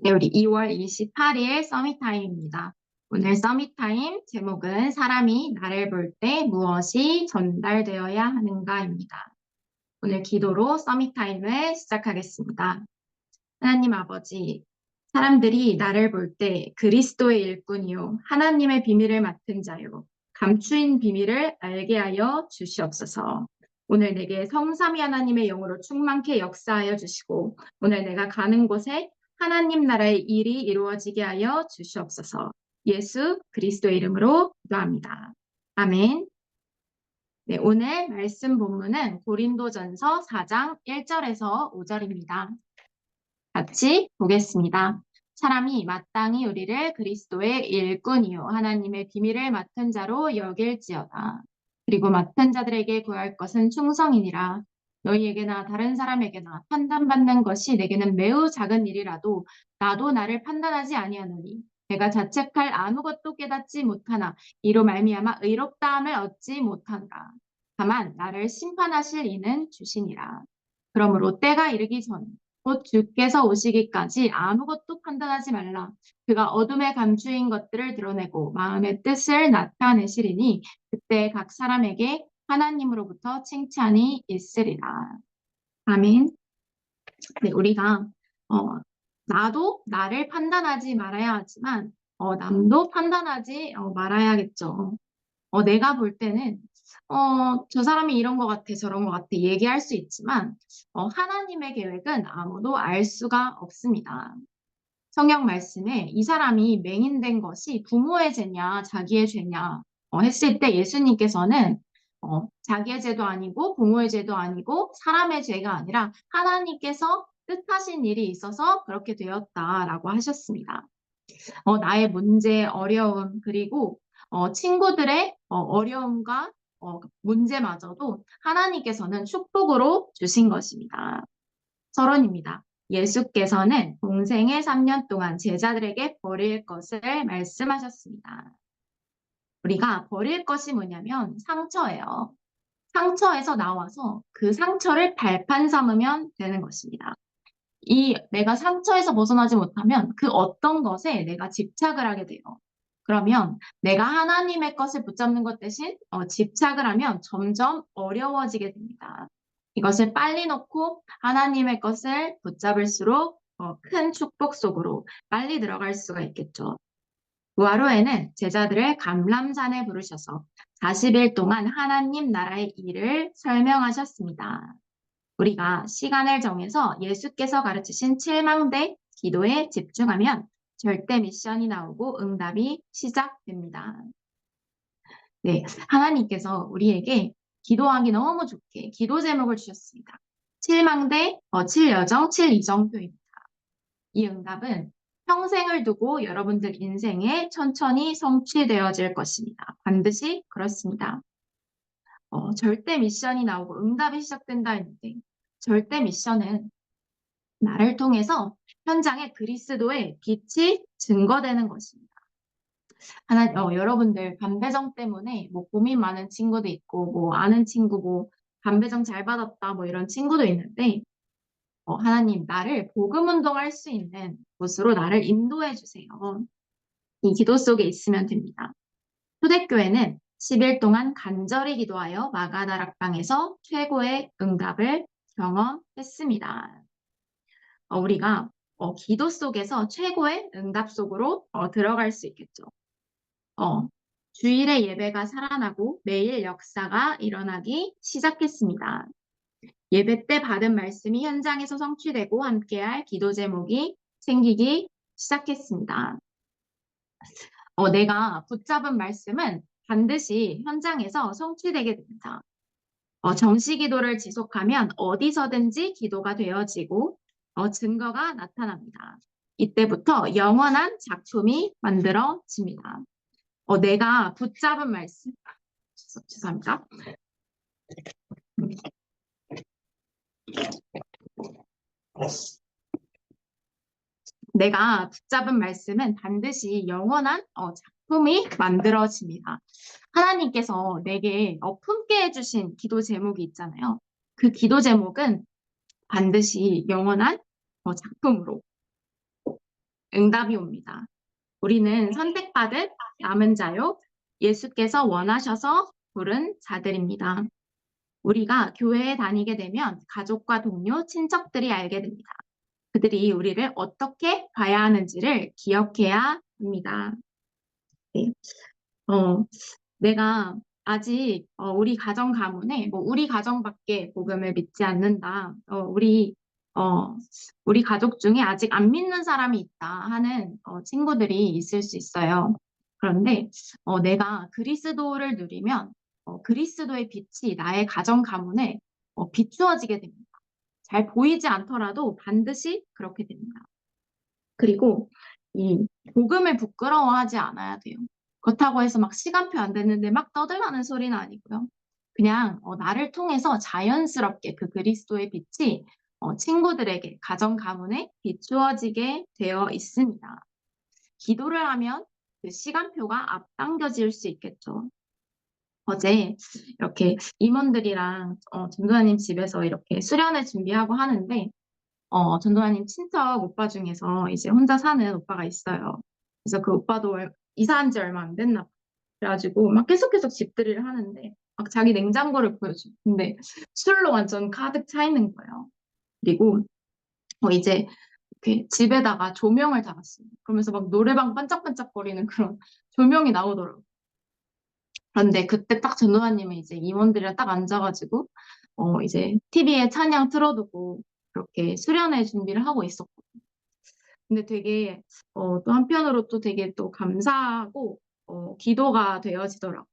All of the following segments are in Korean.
네, 우리 2월 28일 서밋타임입니다. 오늘 서밋타임 제목은 사람이 나를 볼 때 무엇이 전달되어야 하는가입니다. 오늘 기도로 서밋타임을 시작하겠습니다. 하나님 아버지, 사람들이 나를 볼 때 그리스도의 일꾼이요, 하나님의 비밀을 맡은 자요, 감추인 비밀을 알게 하여 주시옵소서. 오늘 내게 성삼위 하나님의 영으로 충만케 역사하여 주시고, 오늘 내가 가는 곳에 하나님 나라의 일이 이루어지게 하여 주시옵소서. 예수 그리스도의 이름으로 기도합니다. 아멘. 네, 오늘 말씀 본문은 고린도전서 4장 1절에서 5절입니다. 같이 보겠습니다. 사람이 마땅히 우리를 그리스도의 일꾼이요 하나님의 비밀을 맡은 자로 여길지어다. 그리고 맡은 자들에게 구할 것은 충성이니라. 너희에게나 다른 사람에게나 판단받는 것이 내게는 매우 작은 일이라도 나도 나를 판단하지 아니하노니 내가 자책할 아무것도 깨닫지 못하나 이로 말미암아 의롭다함을 얻지 못한다. 다만 나를 심판하실 이는 주시니라. 그러므로 때가 이르기 전 곧 주께서 오시기까지 아무것도 판단하지 말라. 그가 어둠에 감추인 것들을 드러내고 마음의 뜻을 나타내시리니 그때 각 사람에게 하나님으로부터 칭찬이 있으리라. 아멘. 네, 우리가 나도 나를 판단하지 말아야 하지만 남도 판단하지 말아야겠죠. 내가 볼 때는, 저 사람이 이런 것 같아, 저런 것 같아, 얘기할 수 있지만, 하나님의 계획은 아무도 알 수가 없습니다. 성경 말씀에 이 사람이 맹인된 것이 부모의 죄냐, 자기의 죄냐, 했을 때 예수님께서는, 자기의 죄도 아니고, 부모의 죄도 아니고, 사람의 죄가 아니라 하나님께서 뜻하신 일이 있어서 그렇게 되었다라고 하셨습니다. 나의 문제, 어려움, 그리고 친구들의 어려움과 문제마저도 하나님께서는 축복으로 주신 것입니다. 서론입니다. 예수께서는 공생의 3년 동안 제자들에게 버릴 것을 말씀하셨습니다. 우리가 버릴 것이 뭐냐면 상처예요. 상처에서 나와서 그 상처를 발판 삼으면 되는 것입니다. 내가 상처에서 벗어나지 못하면 그 어떤 것에 내가 집착을 하게 돼요. 그러면 내가 하나님의 것을 붙잡는 것 대신 집착을 하면 점점 어려워지게 됩니다. 이것을 빨리 놓고 하나님의 것을 붙잡을수록 큰 축복 속으로 빨리 들어갈 수가 있겠죠. 부활 후에는 제자들을 감람산에 부르셔서 40일 동안 하나님 나라의 일을 설명하셨습니다. 우리가 시간을 정해서 예수께서 가르치신 7망대 기도에 집중하면 절대 미션이 나오고 응답이 시작됩니다. 네, 하나님께서 우리에게 기도하기 너무 좋게 기도 제목을 주셨습니다. 7망대, 7여정, 7이정표입니다. 이 응답은 평생을 두고 여러분들 인생에 천천히 성취되어질 것입니다. 반드시 그렇습니다. 절대 미션이 나오고 응답이 시작된다 했는데 절대 미션은 나를 통해서 현장에 그리스도의 빛이 증거되는 것입니다. 여러분들 반배정 때문에 뭐 고민 많은 친구도 있고 뭐 아는 친구 뭐 반배정 잘 받았다 뭐 이런 친구도 있는데 하나님 나를 복음 운동할 수 있는 곳으로 나를 인도해 주세요. 이 기도 속에 있으면 됩니다. 초대교회는 10일 동안 간절히 기도하여 마가다락방에서 최고의 응답을 경험했습니다. 우리가 기도 속에서 최고의 응답 속으로 들어갈 수 있겠죠. 주일에 예배가 살아나고 매일 역사가 일어나기 시작했습니다. 예배 때 받은 말씀이 현장에서 성취되고 함께할 기도 제목이 생기기 시작했습니다. 내가 붙잡은 말씀은 반드시 현장에서 성취되게 됩니다. 정시 기도를 지속하면 어디서든지 기도가 되어지고 증거가 나타납니다. 이때부터 영원한 작품이 만들어집니다. 내가 붙잡은 말씀, 죄송합니다. 내가 붙잡은 말씀은 반드시 영원한 작품이 만들어집니다. 하나님께서 내게 품게 해주신 기도 제목이 있잖아요. 그 기도 제목은 반드시 영원한 작품으로 응답이 옵니다. 우리는 선택받은 남은 자요. 예수께서 원하셔서 부른 자들입니다. 우리가 교회에 다니게 되면 가족과 동료, 친척들이 알게 됩니다. 그들이 우리를 어떻게 봐야 하는지를 기억해야 합니다. 네. 어, 내가 아직 우리 가정 가문에 뭐 우리 가정밖에 복음을 믿지 않는다. 우리 가족 중에 아직 안 믿는 사람이 있다 하는 친구들이 있을 수 있어요. 그런데 내가 그리스도를 누리면 그리스도의 빛이 나의 가정 가문에 비추어지게 됩니다. 잘 보이지 않더라도 반드시 그렇게 됩니다. 그리고 이 복음을 부끄러워하지 않아야 돼요. 그렇다고 해서 막 시간표 안 됐는데 막 떠들라는 소리는 아니고요. 그냥 나를 통해서 자연스럽게 그 그리스도의 빛이 친구들에게, 가정 가문에 비추어지게 되어 있습니다. 기도를 하면 그 시간표가 앞당겨질 수 있겠죠. 어제 이렇게 임원들이랑 전도사님 집에서 이렇게 수련회 준비하고 하는데 전도사님 친척 오빠 중에서 이제 혼자 사는 오빠가 있어요. 그래서 그 오빠도 이사한 지 얼마 안 됐나 봐. 그래가지고 막 계속 집들이를 하는데 막 자기 냉장고를 보여줘. 근데 술로 완전 가득 차 있는 거예요. 그리고 이제 이렇게 집에다가 조명을 달았어요. 그러면서 막 노래방 반짝반짝거리는 그런 조명이 나오더라고요. 그런데 그때 딱 전도사님은 이제 임원들이랑 딱 앉아가지고 이제 TV에 찬양 틀어두고 그렇게 수련회 준비를 하고 있었거든요. 근데 되게 또 한편으로 또 되게 또 감사하고 기도가 되어지더라고요.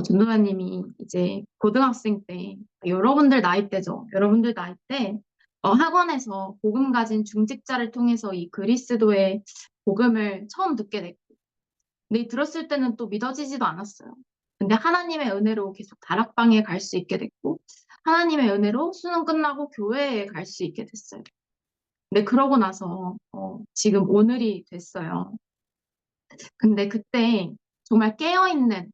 전도사님이 이제 고등학생 때 여러분들 나이 때죠. 여러분들 나이 때 학원에서 복음 가진 중직자를 통해서 이 그리스도의 복음을 처음 듣게 됐고 근데 들었을 때는 또 믿어지지도 않았어요. 근데 하나님의 은혜로 계속 다락방에 갈 수 있게 됐고 하나님의 은혜로 수능 끝나고 교회에 갈 수 있게 됐어요. 근데 그러고 나서 지금 오늘이 됐어요. 근데 그때 정말 깨어있는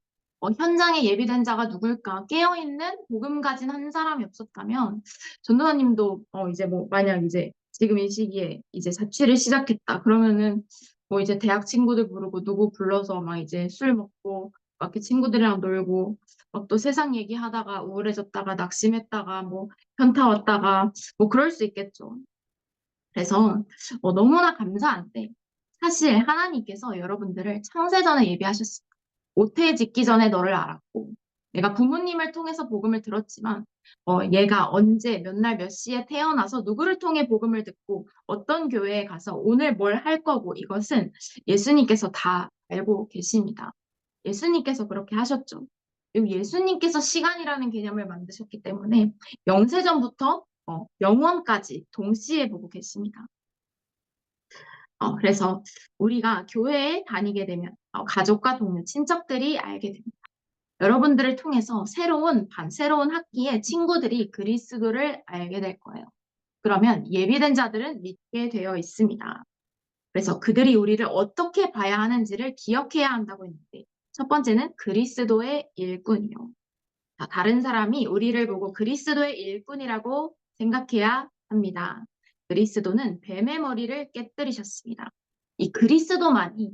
현장에 예비된 자가 누굴까? 깨어있는 복음 가진 한 사람이 없었다면 전도사님도 이제 뭐 만약 이제 지금 이 시기에 이제 자취를 시작했다 그러면은 뭐 이제 대학 친구들 부르고 누구 불러서 막 이제 술 먹고 막 이렇게 친구들이랑 놀고 막 또 세상 얘기하다가 우울해졌다가 낙심했다가 뭐 현타 왔다가 뭐 그럴 수 있겠죠. 그래서 너무나 감사한데 사실 하나님께서 여러분들을 창세전에 예비하셨습니다. 오태 짓기 전에 너를 알았고 내가 부모님을 통해서 복음을 들었지만 얘가 언제 몇 날 몇 시에 태어나서 누구를 통해 복음을 듣고 어떤 교회에 가서 오늘 뭘 할 거고 이것은 예수님께서 다 알고 계십니다. 예수님께서 그렇게 하셨죠. 그리고 예수님께서 시간이라는 개념을 만드셨기 때문에 영세전부터 영원까지 동시에 보고 계십니다. 그래서 우리가 교회에 다니게 되면 가족과 동료, 친척들이 알게 됩니다. 여러분들을 통해서 새로운 학기에 친구들이 그리스도를 알게 될 거예요. 그러면 예비된 자들은 믿게 되어 있습니다. 그래서 그들이 우리를 어떻게 봐야 하는지를 기억해야 한다고 했는데 첫 번째는 그리스도의 일꾼이요. 다른 사람이 우리를 보고 그리스도의 일꾼이라고 생각해야 합니다. 그리스도는 뱀의 머리를 깨뜨리셨습니다. 이 그리스도만이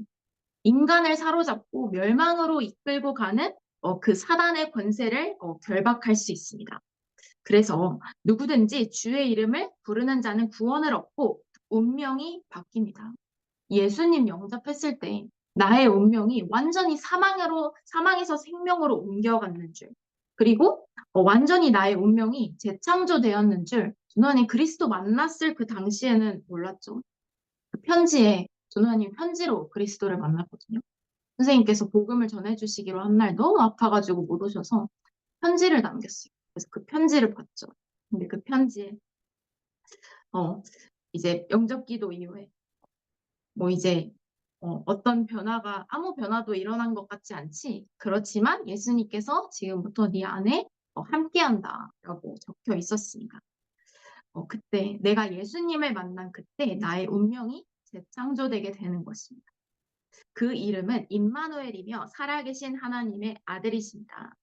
인간을 사로잡고 멸망으로 이끌고 가는 그 사단의 권세를 결박할 수 있습니다. 그래서 누구든지 주의 이름을 부르는 자는 구원을 얻고 운명이 바뀝니다. 예수님 영접했을 때 나의 운명이 완전히 사망에서 생명으로 옮겨갔는 줄. 그리고 완전히 나의 운명이 재창조되었는 줄 준호님 그리스도 만났을 그 당시에는 몰랐죠. 그 편지에 준호님 편지로 그리스도를 만났거든요. 선생님께서 복음을 전해주시기로 한 날 너무 아파가지고 못 오셔서 편지를 남겼어요. 그래서 그 편지를 봤죠. 근데 그 편지에 어, 이제 영접기도 이후에 뭐 이제 어떤 변화가 아무 변화도 일어난 것 같지 않지. 그렇지만 예수님께서 지금부터 네 안에 함께한다라고 적혀 있었습니다. 그때 내가 예수님을 만난 그때 나의 운명이 재창조되게 되는 것입니다. 그 이름은 임마누엘이며 살아계신 하나님의 아들이십니다.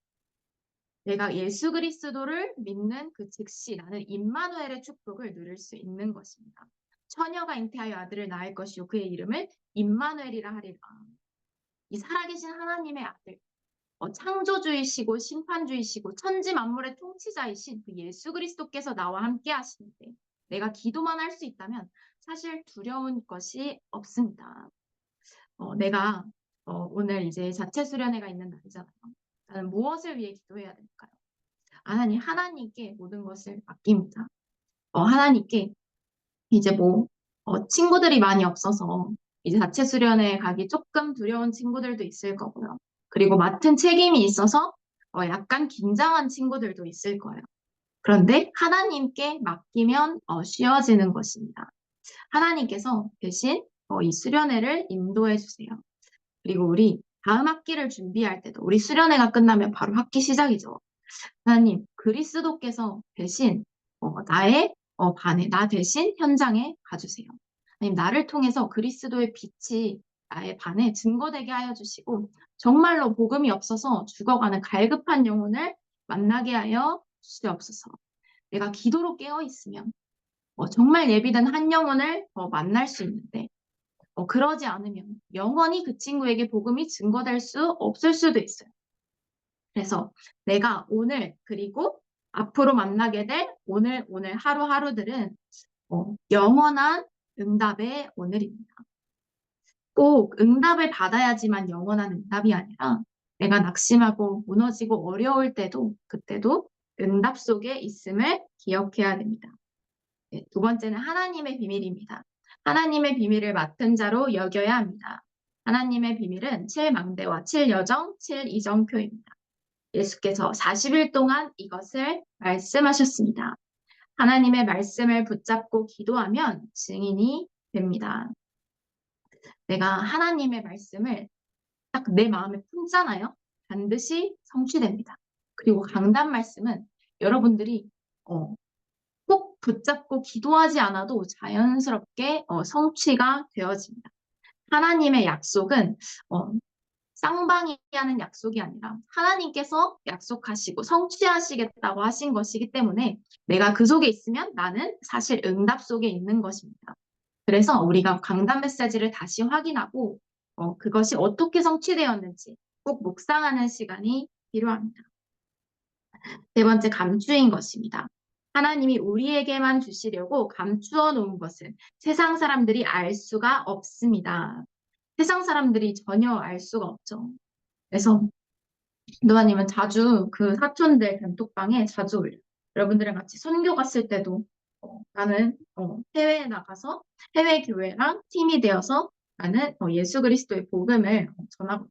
내가 예수 그리스도를 믿는 그 즉시 나는 임마누엘의 축복을 누릴 수 있는 것입니다. 처녀가 잉태하여 아들을 낳을 것이요 그의 이름을 임마누엘이라 하리라. 이 살아계신 하나님의 아들, 창조주이시고 심판주이시고 천지 만물의 통치자이신 그 예수 그리스도께서 나와 함께 하시는데 내가 기도만 할 수 있다면 사실 두려운 것이 없습니다. 내가 오늘 이제 자체 수련회가 있는 날이잖아요. 나는 무엇을 위해 기도해야 될까요? 하나님께 모든 것을 맡깁니다. 하나님께 이제 친구들이 많이 없어서 이제 자체 수련회 가기 조금 두려운 친구들도 있을 거고요. 그리고 맡은 책임이 있어서 약간 긴장한 친구들도 있을 거예요. 그런데 하나님께 맡기면 쉬워지는 것입니다. 하나님께서 대신 이 수련회를 인도해 주세요. 그리고 우리 다음 학기를 준비할 때도 우리 수련회가 끝나면 바로 학기 시작이죠. 하나님, 그리스도께서 대신 나의 반에, 나 대신 현장에 가주세요. 하나님, 나를 통해서 그리스도의 빛이 나의 반에 증거되게 하여 주시고 정말로 복음이 없어서 죽어가는 갈급한 영혼을 만나게 하여 주시옵소서. 내가 기도로 깨어 있으면 정말 예비된 한 영혼을 만날 수 있는데 그러지 않으면 영원히 그 친구에게 복음이 증거될 수 없을 수도 있어요. 그래서 내가 오늘 그리고 앞으로 만나게 될 오늘 하루하루들은 영원한 응답의 오늘입니다. 꼭 응답을 받아야지만 영원한 응답이 아니라 내가 낙심하고 무너지고 어려울 때도 그때도 응답 속에 있음을 기억해야 됩니다. 네, 두 번째는 하나님의 비밀입니다. 하나님의 비밀을 맡은 자로 여겨야 합니다. 하나님의 비밀은 7망대와 7여정, 7이정표입니다. 예수께서 40일 동안 이것을 말씀하셨습니다. 하나님의 말씀을 붙잡고 기도하면 증인이 됩니다. 내가 하나님의 말씀을 딱 내 마음에 품잖아요. 반드시 성취됩니다. 그리고 강단 말씀은 여러분들이 꼭 붙잡고 기도하지 않아도 자연스럽게 성취가 되어집니다. 하나님의 약속은 쌍방이 하는 약속이 아니라 하나님께서 약속하시고 성취하시겠다고 하신 것이기 때문에 내가 그 속에 있으면 나는 사실 응답 속에 있는 것입니다. 그래서 우리가 강단 메시지를 다시 확인하고 그것이 어떻게 성취되었는지 꼭 묵상하는 시간이 필요합니다. 세 번째, 감추인 것입니다. 하나님이 우리에게만 주시려고 감추어 놓은 것은 세상 사람들이 알 수가 없습니다. 세상 사람들이 전혀 알 수가 없죠. 그래서 노아님은 자주 그 사촌들 단톡방에 자주 올려요. 여러분들이랑 같이 선교 갔을 때도 나는 해외에 나가서 해외 교회랑 팀이 되어서 나는 예수 그리스도의 복음을 전하고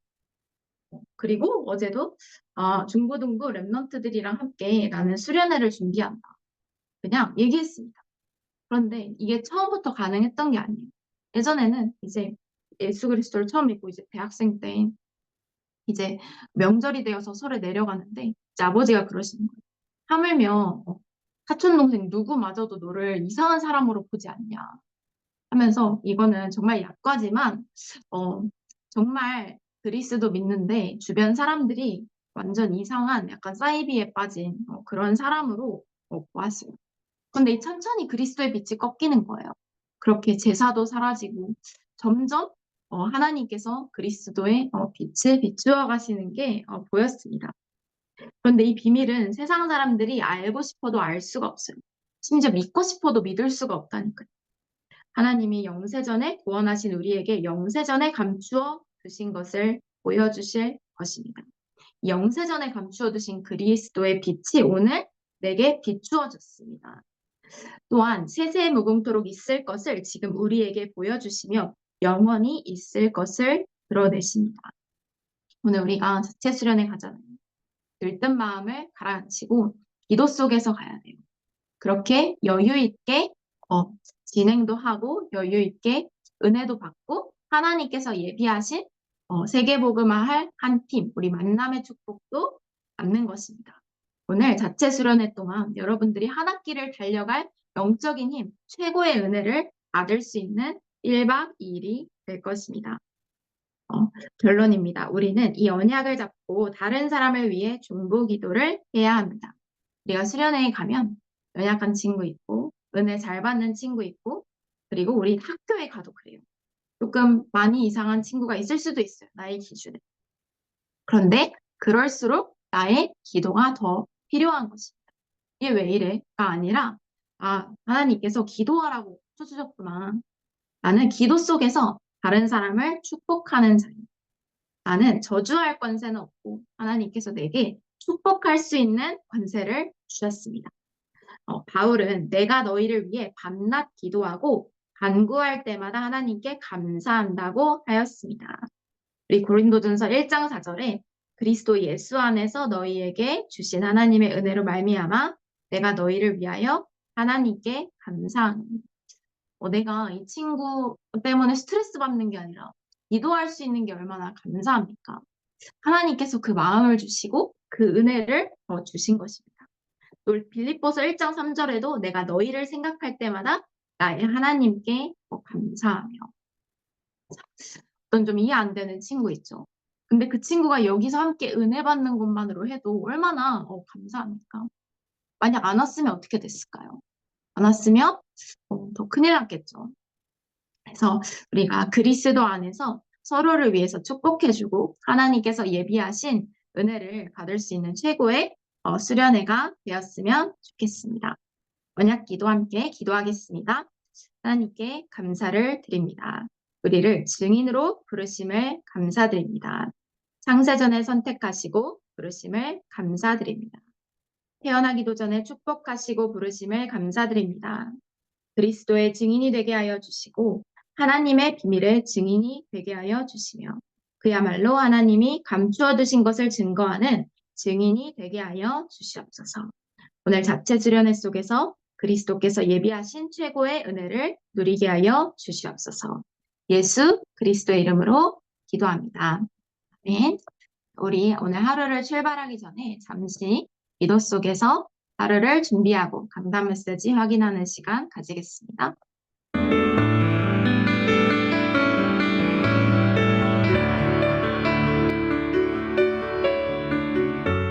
그리고 어제도 중고등부 랩런트들이랑 함께 나는 수련회를 준비한다. 그냥 얘기했습니다. 그런데 이게 처음부터 가능했던 게 아니에요. 예전에는 이제 예수 그리스도를 처음 믿고 이제 대학생 때 이제 명절이 되어서 설에 내려가는데 이제 아버지가 그러시는 거예요. 하물며 사촌 동생 누구마저도 너를 이상한 사람으로 보지 않냐 하면서 이거는 정말 약과지만 정말 그리스도 믿는데 주변 사람들이 완전 이상한 약간 사이비에 빠진 그런 사람으로 보았어요. 근데 천천히 그리스도의 빛이 꺾이는 거예요. 그렇게 제사도 사라지고 점점 하나님께서 그리스도의 빛을 비추어 가시는 게 보였습니다. 그런데 이 비밀은 세상 사람들이 알고 싶어도 알 수가 없어요. 심지어 믿고 싶어도 믿을 수가 없다니까요. 하나님이 영세전에 구원하신 우리에게 영세전에 감추어 두신 것을 보여주실 것입니다. 영세전에 감추어 두신 그리스도의 빛이 오늘 내게 비추어졌습니다. 또한 세세 무궁토록 있을 것을 지금 우리에게 보여주시며 영원히 있을 것을 드러내십니다. 오늘 우리가 자체 수련회 가잖아요. 들뜬 마음을 가라앉히고 기도 속에서 가야 돼요. 그렇게 여유 있게 진행도 하고 여유 있게 은혜도 받고 하나님께서 예비하신 세계복음화할 한 팀, 우리 만남의 축복도 받는 것입니다. 오늘 자체 수련회 동안 여러분들이 한 학기를 달려갈 영적인 힘, 최고의 은혜를 받을 수 있는 1박 2일이 될 것입니다. 결론입니다. 우리는 이 언약을 잡고 다른 사람을 위해 중보 기도를 해야 합니다. 우리가 수련회에 가면 연약한 친구 있고 은혜 잘 받는 친구 있고 그리고 우리 학교에 가도 그래요. 조금 많이 이상한 친구가 있을 수도 있어요. 나의 기준에. 그런데 그럴수록 나의 기도가 더 필요한 것입니다. 이게 왜 이래?가 아니라, 아, 하나님께서 기도하라고 쳐주셨구나. 나는 기도 속에서 다른 사람을 축복하는 자입니다. 나는 저주할 권세는 없고 하나님께서 내게 축복할 수 있는 권세를 주셨습니다. 바울은 내가 너희를 위해 밤낮 기도하고 간구할 때마다 하나님께 감사한다고 하였습니다. 우리 고린도전서 1장 4절에 그리스도 예수 안에서 너희에게 주신 하나님의 은혜로 말미암아 내가 너희를 위하여 하나님께 감사합니다. 내가 이 친구 때문에 스트레스 받는 게 아니라 기도할 수 있는 게 얼마나 감사합니까? 하나님께서 그 마음을 주시고 그 은혜를 더 주신 것입니다. 또 빌립보서 1장 3절에도 내가 너희를 생각할 때마다 나의 하나님께 감사하며. 어떤 좀 이해 안 되는 친구 있죠. 근데 그 친구가 여기서 함께 은혜 받는 것만으로 해도 얼마나 감사합니까? 만약 안 왔으면 어떻게 됐을까요? 안 왔으면 더 큰일 났겠죠. 그래서 우리가 그리스도 안에서 서로를 위해서 축복해주고 하나님께서 예비하신 은혜를 받을 수 있는 최고의 수련회가 되었으면 좋겠습니다. 언약 기도 함께 기도하겠습니다. 하나님께 감사를 드립니다. 우리를 증인으로 부르심을 감사드립니다. 창세전에 선택하시고 부르심을 감사드립니다. 태어나기도 전에 축복하시고 부르심을 감사드립니다. 그리스도의 증인이 되게 하여 주시고 하나님의 비밀의 증인이 되게 하여 주시며 그야말로 하나님이 감추어 두신 것을 증거하는 증인이 되게 하여 주시옵소서. 오늘 자체 주련회 속에서 그리스도께서 예비하신 최고의 은혜를 누리게 하여 주시옵소서. 예수 그리스도의 이름으로 기도합니다. 아멘. 우리 오늘 하루를 출발하기 전에 잠시 기도 속에서 하루를 준비하고 강단 메시지 확인하는 시간 가지겠습니다.